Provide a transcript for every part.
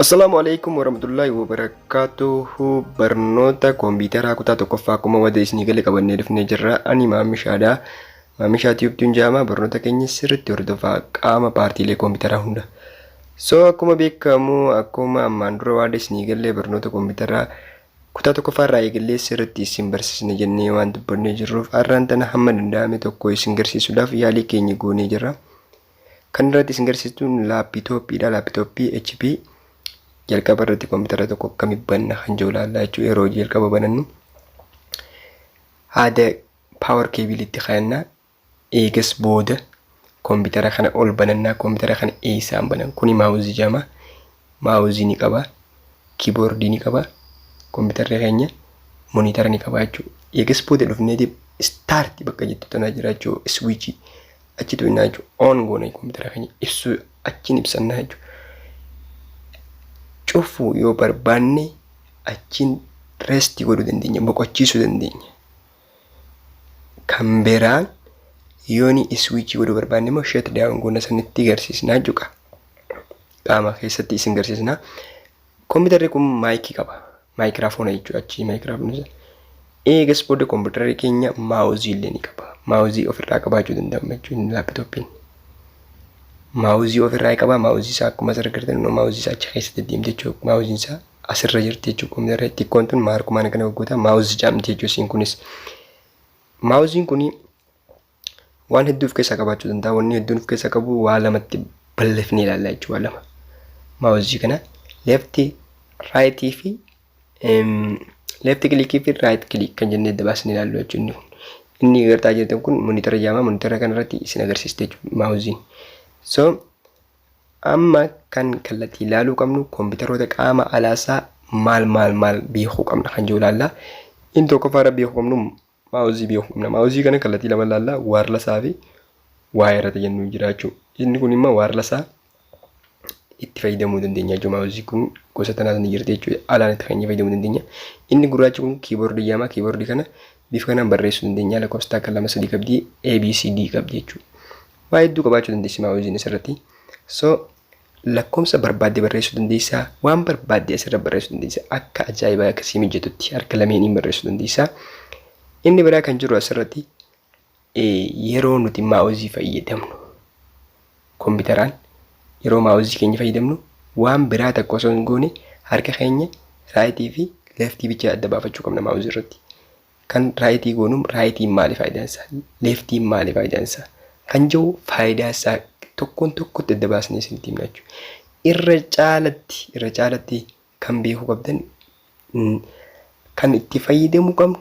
Assalamualaikum warahmatullahi wabarakatuh. Barnoota kompiitaraa kutaa tokkoffaa akkuma wada isinii galee qabannee dhufnee jirra. Ani Maamishaadha. Maamishaa Tiyubtuun jedhama. Barnoota keenya sirriitti hordofaa qaama paartiilee kompiitaraa hunda. Akkuma beekamu akkuma ammaan dura wada isinii galee barnoota kompiitaraa kutaa tokkoffaa irraa eegalee sirriitti isin barsiisna jennee waan dubbannee jirruuf har'aan tana hamma danda'ame tokko isin garsiisuudhaaf yaalii keenya goonee jirra. Kan irratti isin garsiistuun laapitooppiidha. Laapitooppii HP jalqaba irratti kompiitara tokko akkamitti banna kan jiru ilaallaa jechuudha. Yeroo jalqaba banannu haada paawar keebiliitti kaa'annaa eegas booda kompiitara kana ol banannaa. Kompiitara kana eessaan banan kuni maawuzii jedhama. Maawuzii ni qaba, kiiboordii ni qaba, kompiitarri keenya mooniitara ni qaba jechuudha. Eegas booda dhufneeti istaartii bakka jettu tanaa jira jechuudha. Iswiichii achitu innaa jechuudha. Oon goona kompiitara keenya ibsu achiin ibsannaa jechuudha. Cufuu yoo barbaanne achiin reestii godhuu dandeenya, boqochiisuu dandeenya. Kan biraan yooni iswiichii godhuu barbaanne immoo shut down goona sanitti agarsiisnaa jechuudha. Qaama keessatti isin agarsiisnaa. Kompiitarri kun maayikii qaba. Maayikiraafoona jechuudha. Achii maayikiraafoona. Eegas booda kompiitarri keenya maawuzii illee ni qaba. Maawuzii ofirraa qabaachuu danda'ama jechuudha laapitooppiin. Maawuzii ofirraa qaba. Maawuzii isaa akkuma asirra agartan maawuzii isaa achi keessatti deemte jechuudha. Maawuziin isaa asirra jirti jechuudha. Kompiitarri xiqqoon tun maarkumaan kana waggoota maawuzii jedhamti jechuudha. Isiin kunis maawuziin kuni waan hedduu of keessaa qabaachuu danda'a. Wanni hedduun of keessaa qabu waa lamatti bal'ifnee ilaallaa jechuudha. Lama maawuzii kana leefti raayitii fi leefti kilikii fi raayit kilik kan jennee dabaasnee ilaallu jechuudha. Inni agartaa jirtan kun mooniitara jedhama. Mooniitara kanarratti isin agarsiiste jechuudha maawuziin. Amma kan kallattii ilaaluu qabnu kompiitaroota qaama alaasaa maal beekuu qabna kan jiru ilaallaa. Inni tokkoffaadha beekuu qabnu maawuzii beekuu qabna. Maawuzii kana kallattii lama ilaallaa. Waarlasaa fi waayirata jennu jira jechuudha. Inni kun immoo waarlasaa itti fayyadamuu dandeenya jechuudha. Maawuzii kun gosa tanaas ni jirti jechuudha. Alaan itti kan fayyadamuu dandeenya. Inni gurraachi kun kiiboordii jedhama. Kiiboordii kana bifa kanaan barreessuu dandeenya. Lakkoofsa akka 2 3 qabdi. ABCD qabdi jechuudha. Waa hedduu qabaachuu dandeessi maawuziin asirratti. Lakkoofsa barbaadde barreessuu dandeessaa. Waan barbaadde asirra barreessuu dandeessaa. Akka ajaa'ibaa akkasii mijatutti harka lameeniin barreessuu dandeessaa. Inni biraa kan jiru asirratti yeroo nuti maawuzii fayyadamnu kompiitaraan yeroo maawuzii keenya fayyadamnu waan biraa tokko osoo hin goone harka keenya raayitii fi leeftii bicha adda baafachuu qabna maawuzii irratti. Kan raayitii goonuun raayitiin maali faayidaan isaa? Leeftiin maali faayidaan isaa? Kan jiru faayidaa isaa tokkoon tokkotti adda baasnee isinitti himna jechuudha. Irra caalatti kan beekuu qabdan kan itti fayyadamuu qabnu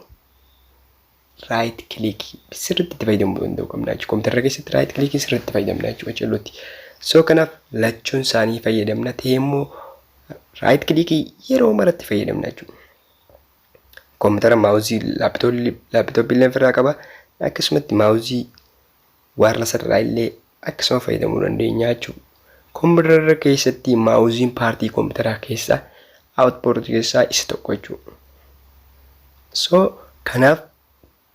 raayit kilikii sirriitti itti fayyadamuu danda'u qabna jechuudha. Kompiitara keessatti raayit kilikii sirriitti fayyadamna jechuudha cellotti. Kanaaf lachuun isaanii fayyadamna ta'ee immoo raayit kilikii yeroo maratti fayyadamna jechuudha. Kompiitara maawuzii laapitooppii illee ofirraa qaba. Akkasumatti maawuzii waarlasa irraa illee akkasuma fayyadamuu dandeenya jechuudha. Kompiitara keessatti maawuziin paartii kompiitaraa keessaa output keessaa isa tokko jechuudha. Kanaaf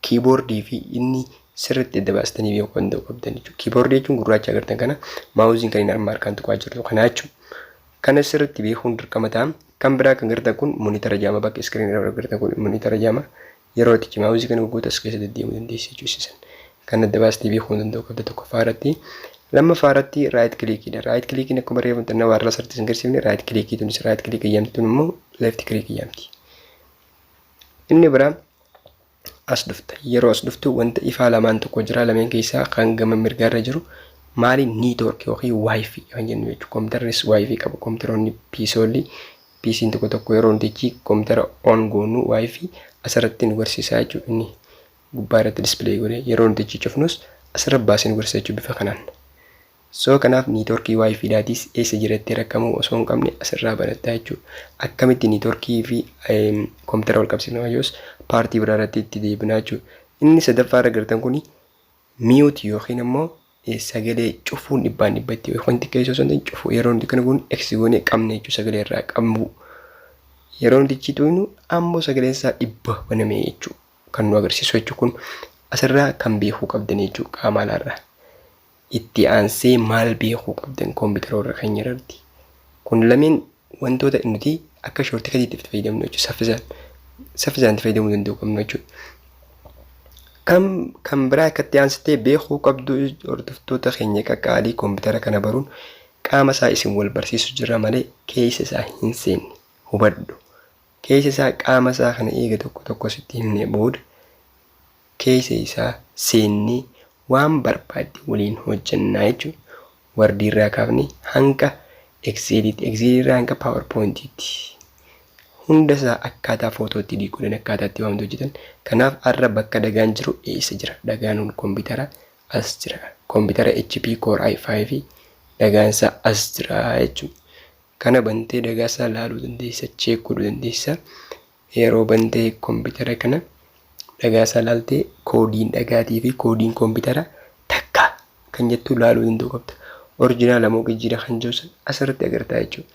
kiiboordii fi inni sirriitti adda baastanii beekuu danda'u qabdan jechuudha. Kiiboordii jechuun gurraacha agartan kana maawuziin kan hin armaan harkaan tuqaa jirtu kana jechuudha. Kana sirriitti beekuun dirqama ta'a. Kan biraa kan agartan kun mooniitara jedhama. Bakka iskiriinii irra agartan kun mooniitara jedhama. Yeroo itti maawuzii kana gurgurta as keessa deddeemuu dandeessi jechuudha. Kan adda baastee beekuu danda'u qabda tokkoffaa irratti. Lammaffaa irratti raayit kilikiidha. Raayit kilikiin akkuma reefu tanna waarra sarti hin agarsiifne raayit kilikii tunis raayit kilikii jedhamti tun immoo leefti kilikii jedhamti. Inni biraa as dhufta. Yeroo as dhuftu wanta ifaa lamaan tokko jira. Lameen keessaa kan gama mirgaarra jiru maali niitoorkii yookiin waayifii kan jennu jechuudha. Kompiitarris waayifii qaba. Kompiitaroonni PC'n tokko yeroo nuti kompiitara on goonu waayifii asirratti nu barsiisaa jechuudha. Inni gubbaa irratti dispilay godhee yeroo nuti cufnus asirra baasee nu barsiisa jechuudha bifa kanaan. Kanaaf niitoorkii waayifiidhaatis eessa jiratti rakkamuu osoo hin qabne asirraa barataa jechuudha. Akkamitti niitoorkii fi kompiitara wal qabsiifna yoos paartii biraa irratti itti deebinaa jechuudha. Inni sadaffaa irra agartan kuni miyuut yookiin immoo sagalee cufuun dhibbaan dhibbatti wanti keessa osoo hin cufu yeroo nuti kana kun eksigoonee qabne jechuudha. Sagalee irraa qabnu yeroo nuti cituunu ammoo sagaleen isaa dhibba baname jechuudha. Kan nu agarsiisu jechuudha. Kun asirraa kan beekuu qabdan jechuudha qaama alaarraa. Itti aansee maal beekuu qabdan kompiitaroota keenya irratti. Kun lameen wantoota nuti akka shortkatii itti fayyadamnu jechuudha. Saffisaan itti fayyadamuu danda'u qabnu jechuudha. Kan biraa akkatti aansitee beekuu qabdu hordoftoota keenya qaqqaalii koompitara kana baruun qaama isaa isin wal barsiisu jira malee keessa isaa hin seenne hubadhu. Keessa isaa qaama isaa kana eega tokko sitti himne booda keessa isaa seennee waan barbaadde waliin hojjannaa jechuudha. Wardiirraa kaafnee hanga Exceelitti, Exceelirraa hanga PowerPointiitti. Hunda isaa akkaataa footootti diikuudhaan akkaataa itti waamtu hojjetan. Kanaaf har'a bakka dagaan jiru eessa jira? Dagaan koompitara as jira. Koompitara HP Core i5 dagaan isaa as jira jechuudha. Kana bantee dagaa isaa ilaaluu dandeessa, cheekuu dandeessa. Yeroo bantee koompitara kana dagaa isaa ilaaltee koodiin dagaatii fi koodiin koompitara takka kan jettu ilaaluu danda'u qabda. Orjinaala moo jijjiira kan jiru asirratti agartaa jechuudha.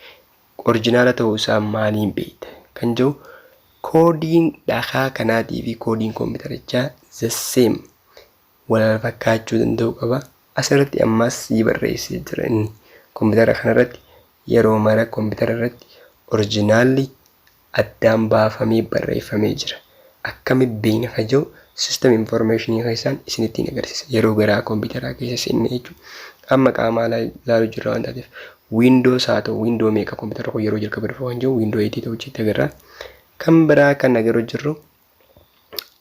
Orjinaala ta'uu isaa maaliin beekta kan jiru koodiin dhagaa kanaatii fi koodiin koompiterichaa the same wal fakkaachuu danda'u qaba. Asirratti ammas sii barreessee jira inni koompitara kanarratti yeroo mara koompitara irratti orjinaalli addaan baafamee barreeffamee jira. Akkami beekna kan jiru system information keessaan isinittiin agarsiisa yeroo garaa koompitaraa keessa seenne jechuudha. Amma qaamaa ilaaluu jirra waan taateef Windows haa ta'u Windows meeqa koompitara koo yeroo jalqaba dhufa waan jiru Windows 8 ta'uu jettee agarra. Kan biraa kan agarru jirru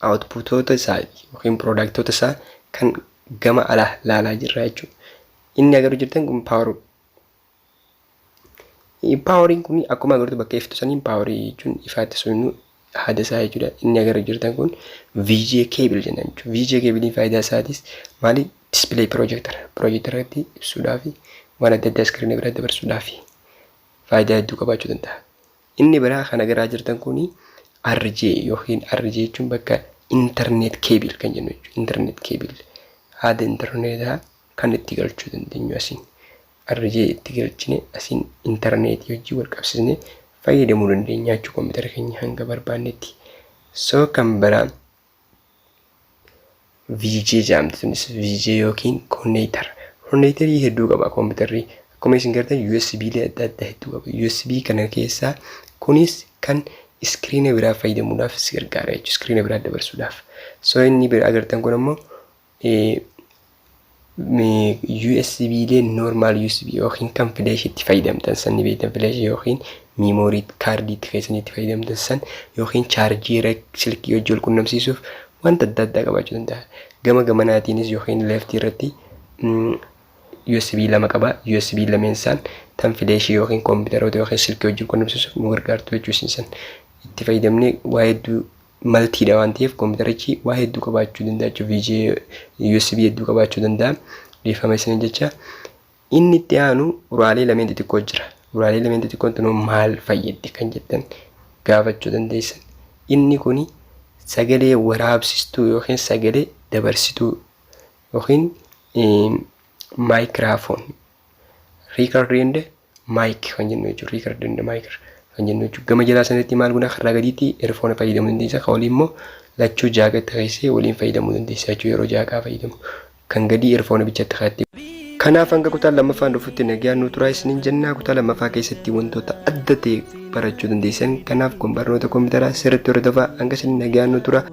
outputoota isaa yookiin productoota isaa kan gama alaa ilaalaa jirra jechuudha. Inni agarru jirtan kun poweriin kun akkuma agartu bakka iftu saniin powerii jechuun ifaatti sunnu haada isaa jechuudha. Inni agarru jirtan kun VGA cable jenna jechuudha. VGA cable faayidaa isaatis maali? Display projector irratti ibsuudhaaf waan adda addaa screen bira dabarsuudhaaf faayidaa hedduu qabaachuu danda'a. Inni biraa kan agarraa jirtan kun RJ yookiin RJ jechuun bakka internet cable kan jennu jechuudha. Internet cable haada internetaa kan itti galchuu dandeenyu asiin. RJ itti galchine asiin internet wajjin wal qabsiisnee fayyadamuu dandeenya jechuudha koompitara keenya hanga barbaannetti. So kan biraa VJ jedhamti sunis VJ yookiin connector. Connectorii hedduu qaba koompiterri. Akkuma isin gartan USB adda addaa hedduu qaba. USB kana keessaa kunis kan iskiriina biraa fayyadamuudhaaf si gargaara jechuudha. Iskiriina biraa dabarsuudhaaf. So inni biraa agartan kun ammoo USB normal USB yookiin kan flash itti fayyadamtan sanni beektan flash yookiin memory card itti keessanii itti fayyadamtan san yookiin chaarjii silkii wajjin wal qunnamsiisuuf wanta adda addaa qabaachuu danda'a. Gama gamanaatiinis yookiin left irratti USB lama qaba. USB lameen isaan tan flash yookiin koompiteroota yookiin silkii wajjin qunnamsiisuuf nu gargaartu jechuudha. Isin itti fayyadamnee waa hedduu maltiidha waan ta'eef koompitarichi waa hedduu qabaachuu danda'a jechuudha. USB hedduu qabaachuu danda'a. Dhiifama isin jecha inni itti aanu uraalee lameen xixiqqoo jira. Uraalee lameen xixiqqoon tunoo maal fayyaddi kan jettan gaafachuu dandeessan. Inni kuni sagalee waraabsistuu yookiin sagalee dabarsituu yookiin microphone recording mic kan jennu jechuudha. Recording mic kan jennu jechuudha. Gama jalaa sanatti maal guna karraa gadiitti earphone fayyadamuu dandeessa. Kan olii immoo lachuu jaaqatti keessee waliin fayyadamuu dandeessa jechuudha. Yeroo jaaqaa fayyadamu kan gadii earphone bichatti kaatti. Kanaaf hanga kutaa lammaffaan dhufutti nagaan nu turaa isiniin jennaa. Kutaa lammaffaa keessatti wantoota adda ta'e barachuu dandeessan. Kanaaf kun barnoota koompitaraa sirriitti hordofaa hanga isin nagaan nu turaa.